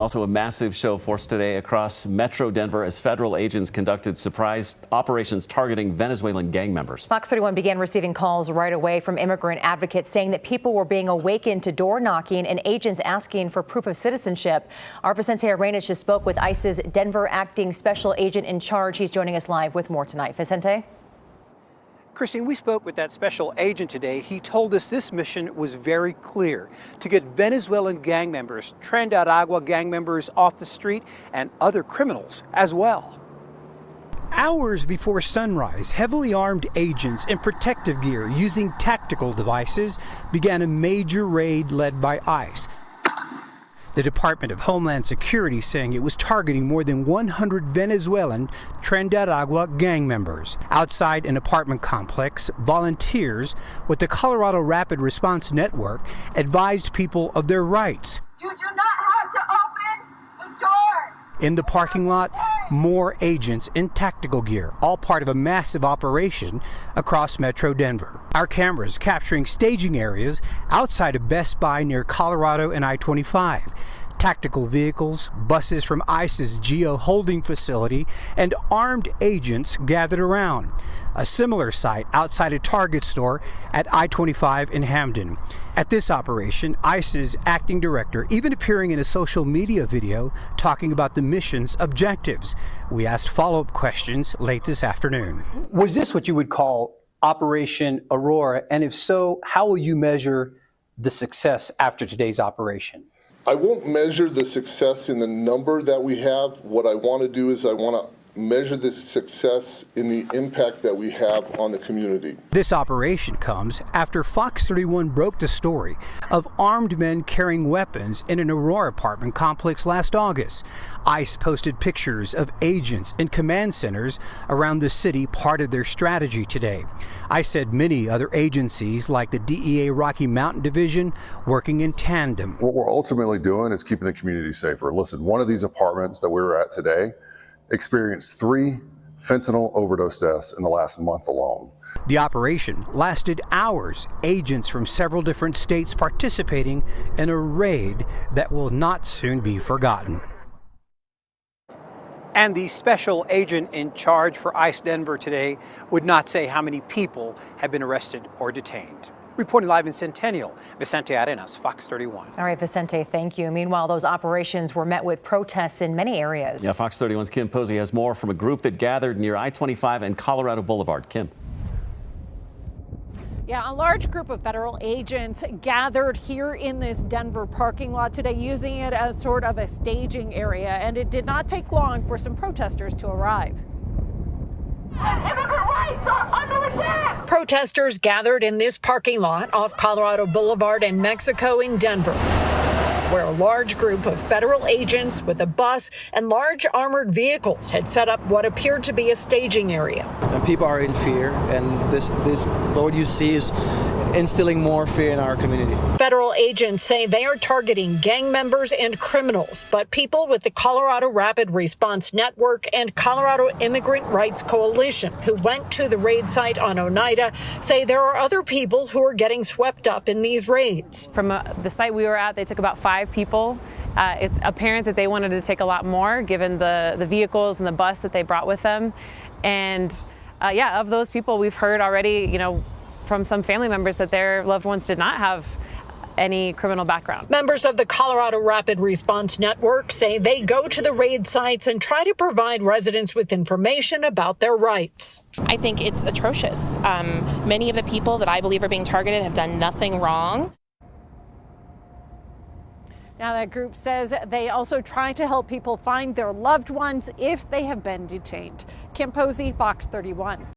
Also, a massive show forced today across Metro Denver as federal agents conducted surprise operations targeting Venezuelan gang members. FOX31 began receiving calls right away from immigrant advocates saying that people were being awakened to door knocking and agents asking for proof of citizenship. Our Vicente just spoke with ICE's Denver acting special agent in charge. He's joining us live with more tonight. Vicente? Christine, we spoke with that special agent today. He told us this mission was very clear: to get Venezuelan gang members, Trinidad gang members off the street, and other criminals as well. Hours before sunrise, heavily armed agents in protective gear using tactical devices began a major raid led by ICE. The Department of Homeland Security saying it was targeting more than 100 Venezuelan Trinidad gang members. Outside an apartment complex, volunteers with the Colorado Rapid Response Network advised people of their rights. You do not have to open the door. In the parking lot, more agents in tactical gear, all part of a massive operation across Metro Denver. Our cameras capturing staging areas outside of Best Buy near Colorado and I-25. Tactical vehicles, buses from ICE's GEO holding facility, and armed agents gathered around. A similar site outside a Target store at I-25 in Hamden. At this operation, ICE's acting director even appearing in a social media video talking about the mission's objectives. We asked follow-up questions late this afternoon. Was this what you would call Operation Aurora? And if so, how will you measure the success after today's operation? I won't measure the success in the number that we have. What I want to do is I want to measure the success in the impact that we have on the community. This operation comes after FOX31 broke the story of armed men carrying weapons in an Aurora apartment complex last August. ICE posted pictures of agents in command centers around the city, part of their strategy today. ICE said many other agencies like the DEA Rocky Mountain Division working in tandem. What we're ultimately doing is keeping the community safer. Listen, one of these apartments that we were at today experienced 3 fentanyl overdose deaths in the last month alone. The operation lasted hours. Agents from several different states participating in a raid that will not soon be forgotten. And the special agent in charge for ICE Denver today would not say how many people have been arrested or detained. Reporting live in Centennial, Vicente Arenas, FOX31. All right, Vicente, thank you. Meanwhile, those operations were met with protests in many areas. Yeah, FOX31's Kim Posey has more from a group that gathered near I-25 and Colorado Boulevard. Kim. Yeah, a large group of federal agents gathered here in this Denver parking lot today, using it as sort of a staging area, and it did not take long for some protesters to arrive. Immigrant rights are under attack. Protesters gathered in this parking lot off Colorado Boulevard in Mexico in Denver, where a large group of federal agents with a bus and large armored vehicles had set up what appeared to be a staging area. And people are in fear, and this what you see is instilling more fear in our community. Federal agents say they are targeting gang members and criminals, but people with the Colorado Rapid Response Network and Colorado Immigrant Rights Coalition, who went to the raid site on Oneida, say there are other people who are getting swept up in these raids. From the site we were at, they took about 5 people. It's apparent that they wanted to take a lot more, given the vehicles and the bus that they brought with them. And yeah, of those people, we've heard already, from some family members that their loved ones did not have any criminal background. Members of the Colorado Rapid Response Network say they go to the raid sites and try to provide residents with information about their rights. I think it's atrocious. Many of the people that I believe are being targeted have done nothing wrong. Now, that group says they also try to help people find their loved ones if they have been detained. Kim Posey, FOX31.